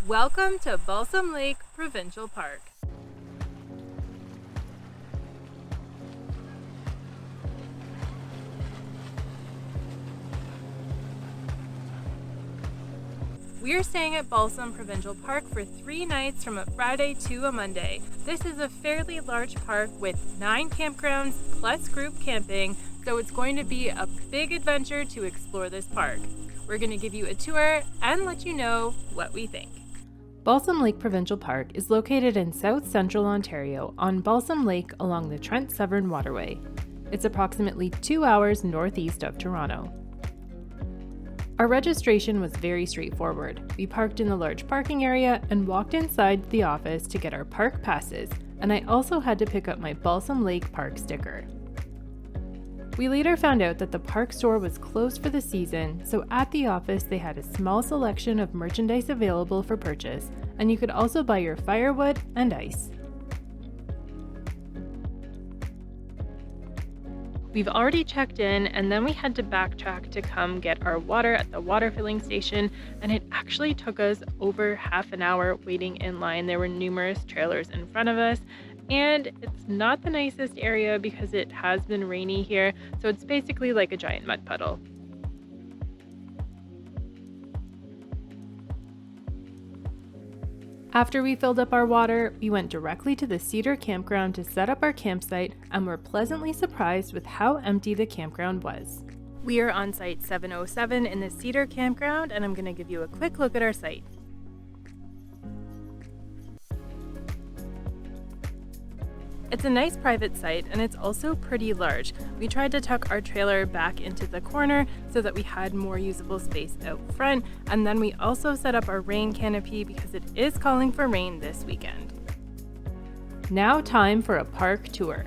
Welcome to Balsam Lake Provincial Park. We are staying at Balsam Provincial Park for 3 nights from a Friday to a Monday. This is a fairly large park with 9 campgrounds plus group camping, so it's going to be a big adventure to explore this park. We're going to give you a tour and let you know what we think. Balsam Lake Provincial Park is located in south central Ontario on Balsam Lake along the Trent Severn Waterway. It's approximately 2 hours northeast of Toronto. Our registration was very straightforward. We parked in the large parking area and walked inside the office to get our park passes, and I also had to pick up my Balsam Lake Park sticker. We later found out that the park store was closed for the season, so at the office they had a small selection of merchandise available for purchase, and you could also buy your firewood and ice. We've already checked in, and then we had to backtrack to come get our water at the water filling station, and it actually took us over half an hour waiting in line. There were numerous trailers in front of us, and it's not the nicest area because it has been rainy here, so it's basically like a giant mud puddle. After we filled up our water, we went directly to the Cedar Campground to set up our campsite and were pleasantly surprised with how empty the campground was. We are on site 707 in the Cedar Campground, and I'm going to give you a quick look at our site. It's a nice private site, and it's also pretty large. We tried to tuck our trailer back into the corner so that we had more usable space out front, and then we also set up our rain canopy because it is calling for rain this weekend. Now time for a park tour.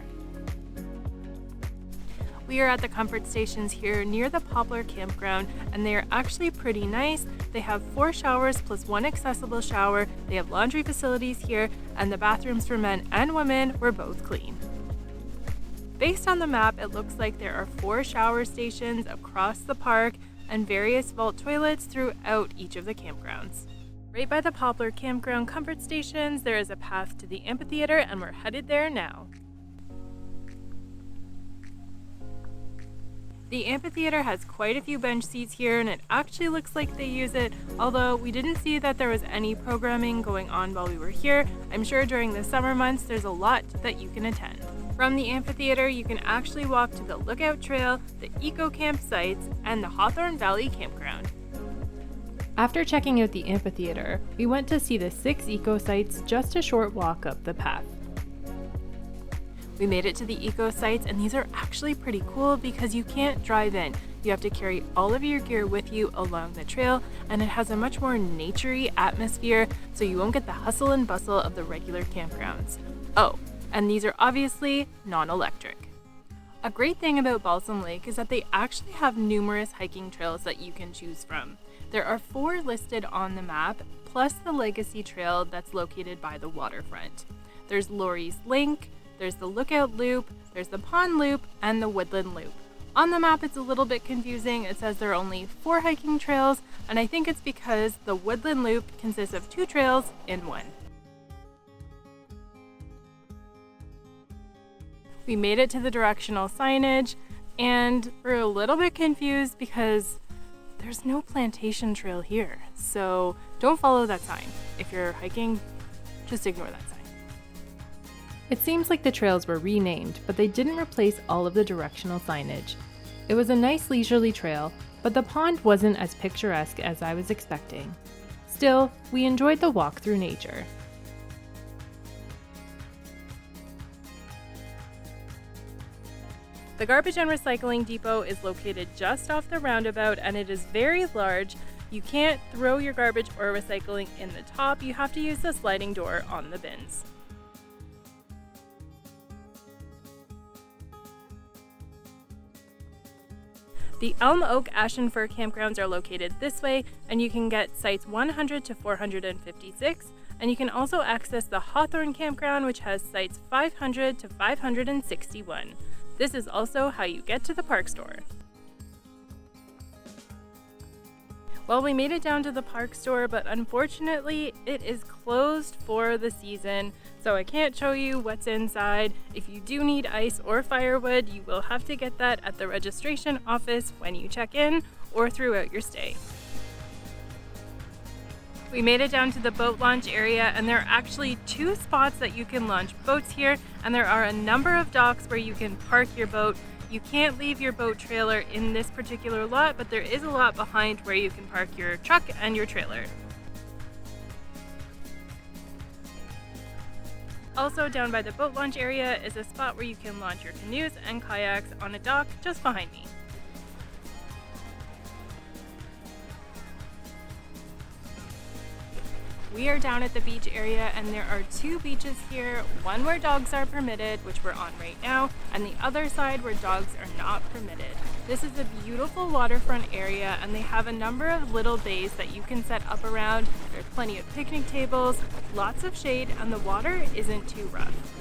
We are at the comfort stations here near the Poplar Campground, and they are actually pretty nice. They have 4 showers plus 1 accessible shower. They have laundry facilities here, and the bathrooms for men and women were both clean. Based on the map, it looks like there are 4 shower stations across the park and various vault toilets throughout each of the campgrounds. Right by the Poplar Campground comfort stations, there is a path to the amphitheater, and we're headed there now. The amphitheater has quite a few bench seats here, and it actually looks like they use it, although we didn't see that there was any programming going on while we were here. I'm sure during the summer months there's a lot that you can attend. From the amphitheater, you can actually walk to the Lookout Trail, the Eco Camp sites, and the Hawthorne Valley Campground. After checking out the amphitheater, we went to see the 6 eco sites just a short walk up the path. We made it to the eco sites, and these are actually pretty cool because you can't drive in. You have to carry all of your gear with you along the trail, and it has a much more naturey atmosphere, so you won't get the hustle and bustle of the regular campgrounds. Oh, and these are obviously non-electric. A great thing about Balsam Lake is that they actually have numerous hiking trails that you can choose from. There are 4 listed on the map, plus the Legacy Trail that's located by the waterfront. There's Laurie's Link, there's the Lookout Loop, there's the Pond Loop, and the Woodland Loop. On the map, it's a little bit confusing. It says there are only 4 hiking trails, and I think it's because the Woodland Loop consists of 2 trails in one. We made it to the directional signage, and we're a little bit confused because there's no plantation trail here. So don't follow that sign. If you're hiking, just ignore that sign. It seems like the trails were renamed, but they didn't replace all of the directional signage. It was a nice leisurely trail, but the pond wasn't as picturesque as I was expecting. Still, we enjoyed the walk through nature. The Garbage and Recycling Depot is located just off the roundabout, and it is very large. You can't throw your garbage or recycling in the top. You have to use the sliding door on the bins. The Elm Oak Ash and Fir campgrounds are located this way, and you can get sites 100 to 456, and you can also access the Hawthorne campground, which has sites 500 to 561. This is also how you get to the park store. Well, we made it down to the park store, but unfortunately, it is closed for the season, so I can't show you what's inside. If you do need ice or firewood, you will have to get that at the registration office when you check in or throughout your stay. We made it down to the boat launch area, and there are actually 2 spots that you can launch boats here, and there are a number of docks where you can park your boat. You can't leave your boat trailer in this particular lot, but there is a lot behind where you can park your truck and your trailer. Also down by the boat launch area is a spot where you can launch your canoes and kayaks on a dock just behind me. We are down at the beach area, and there are 2 beaches here, one where dogs are permitted, which we're on right now, and the other side where dogs are not permitted. This is a beautiful waterfront area, and they have a number of little bays that you can set up around. There's plenty of picnic tables, lots of shade, and the water isn't too rough.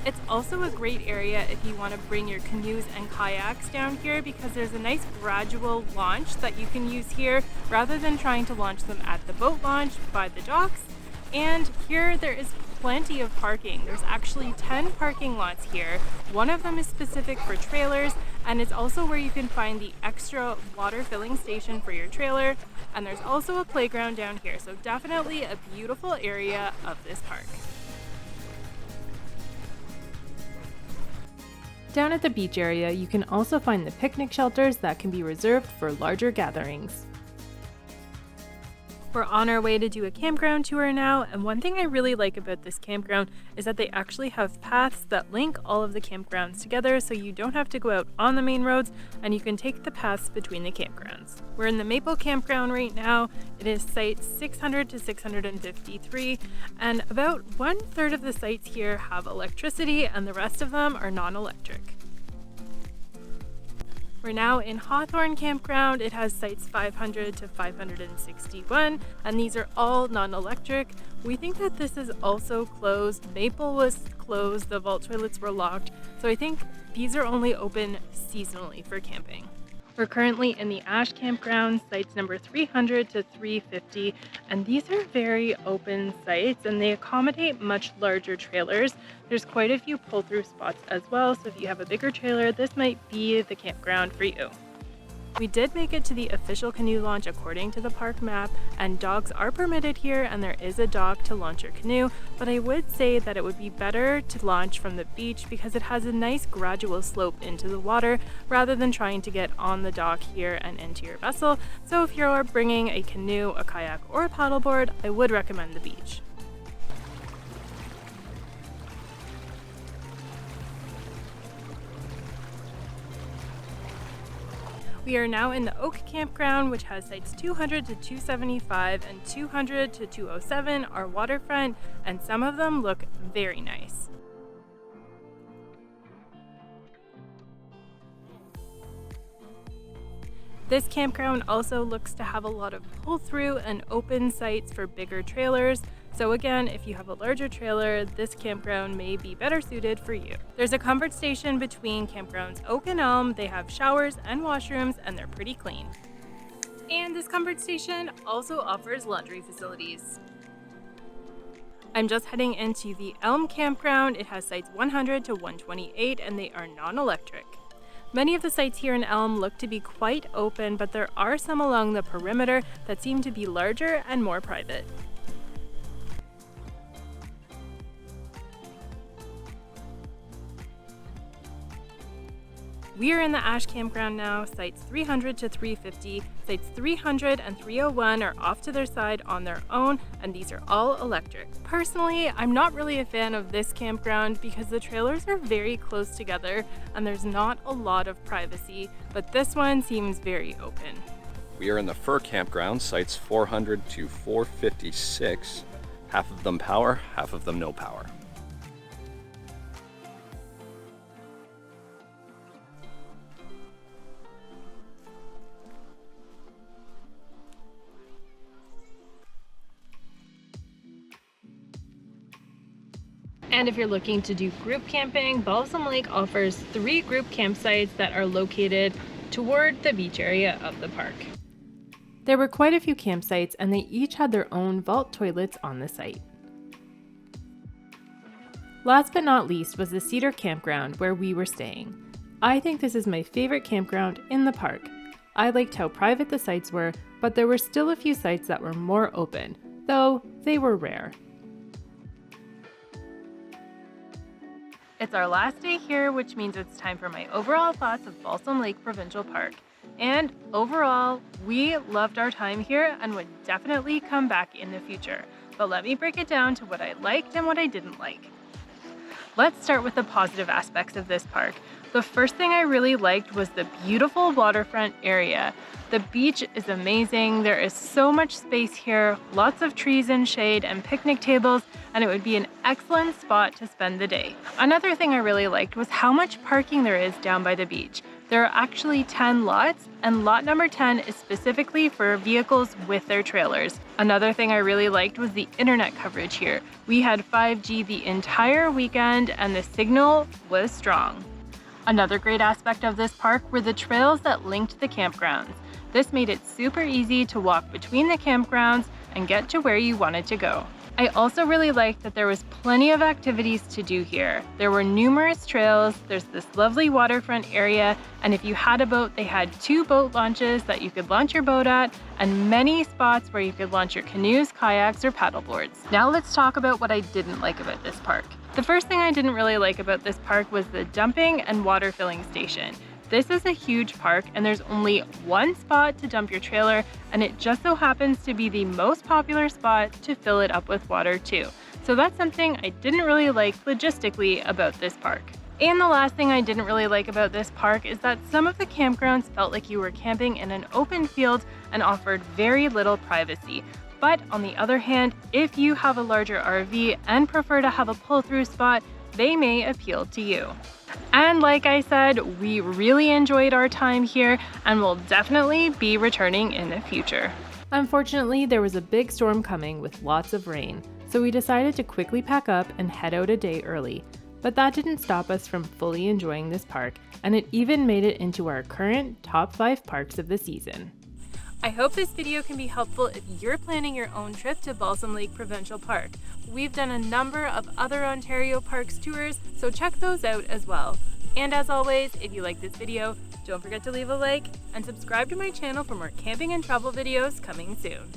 It's also a great area if you want to bring your canoes and kayaks down here, because there's a nice gradual launch that you can use here rather than trying to launch them at the boat launch by the docks. And here there is plenty of parking. There's actually 10 parking lots here. One of them is specific for trailers, and it's also where you can find the extra water filling station for your trailer. And there's also a playground down here, so definitely a beautiful area of this park. Down at the beach area, you can also find the picnic shelters that can be reserved for larger gatherings. We're on our way to do a campground tour now, and one thing I really like about this campground is that they actually have paths that link all of the campgrounds together, so you don't have to go out on the main roads and you can take the paths between the campgrounds. We're in the Maple Campground right now. It is sites 600 to 653, and about 1/3 of the sites here have electricity and the rest of them are non-electric. We're now in Hawthorne Campground. It has sites 500 to 561, and these are all non-electric. We think that this is also closed. Maple was closed, the vault toilets were locked, so I think these are only open seasonally for camping. We're currently in the Ash Campground, sites number 300 to 350, and these are very open sites and they accommodate much larger trailers. There's quite a few pull-through spots as well, so if you have a bigger trailer, this might be the campground for you. We did make it to the official canoe launch according to the park map, and dogs are permitted here and there is a dock to launch your canoe, but I would say that it would be better to launch from the beach because it has a nice gradual slope into the water rather than trying to get on the dock here and into your vessel. So if you're bringing a canoe, a kayak, or a paddleboard, I would recommend the beach. We are now in the Oak Campground, which has sites 200 to 275 and 200 to 207 are waterfront, and some of them look very nice. This campground also looks to have a lot of pull-through and open sites for bigger trailers. So again, if you have a larger trailer, this campground may be better suited for you. There's a comfort station between campgrounds Oak and Elm. They have showers and washrooms, and they're pretty clean. And this comfort station also offers laundry facilities. I'm just heading into the Elm Campground. It has sites 100 to 128, and they are non-electric. Many of the sites here in Elm look to be quite open, but there are some along the perimeter that seem to be larger and more private. We are in the Ash Campground now, sites 300 to 350. Sites 300 and 301 are off to their side on their own, and these are all electric. Personally, I'm not really a fan of this campground because the trailers are very close together and there's not a lot of privacy, but this one seems very open. We are in the Fir Campground, sites 400 to 456. Half of them power, half of them no power. And if you're looking to do group camping, Balsam Lake offers 3 group campsites that are located toward the beach area of the park. There were quite a few campsites and they each had their own vault toilets on the site. Last but not least was the Cedar Campground where we were staying. I think this is my favorite campground in the park. I liked how private the sites were, but there were still a few sites that were more open, though they were rare. It's our last day here, which means it's time for my overall thoughts of Balsam Lake Provincial Park. And overall, we loved our time here and would definitely come back in the future. But let me break it down to what I liked and what I didn't like. Let's start with the positive aspects of this park. The first thing I really liked was the beautiful waterfront area. The beach is amazing. There is so much space here, lots of trees and shade and picnic tables, and it would be an excellent spot to spend the day. Another thing I really liked was how much parking there is down by the beach. There are actually 10 lots, and lot number 10 is specifically for vehicles with their trailers. Another thing I really liked was the internet coverage here. We had 5G the entire weekend, and the signal was strong. Another great aspect of this park were the trails that linked the campgrounds. This made it super easy to walk between the campgrounds and get to where you wanted to go. I also really liked that there was plenty of activities to do here. There were numerous trails, there's this lovely waterfront area, and if you had a boat, they had 2 boat launches that you could launch your boat at, and many spots where you could launch your canoes, kayaks, or paddleboards. Now let's talk about what I didn't like about this park. The first thing I didn't really like about this park was the dumping and water filling station. This is a huge park and there's only one spot to dump your trailer, and it just so happens to be the most popular spot to fill it up with water too. So that's something I didn't really like logistically about this park. And the last thing I didn't really like about this park is that some of the campgrounds felt like you were camping in an open field and offered very little privacy. But on the other hand, if you have a larger RV and prefer to have a pull-through spot, they may appeal to you. And like I said, we really enjoyed our time here and will definitely be returning in the future. Unfortunately, there was a big storm coming with lots of rain, so we decided to quickly pack up and head out a day early. But that didn't stop us from fully enjoying this park, and it even made it into our current top 5 parks of the season. I hope this video can be helpful if you're planning your own trip to Balsam Lake Provincial Park. We've done a number of other Ontario Parks tours, so check those out as well. And as always, if you like this video, don't forget to leave a like and subscribe to my channel for more camping and travel videos coming soon.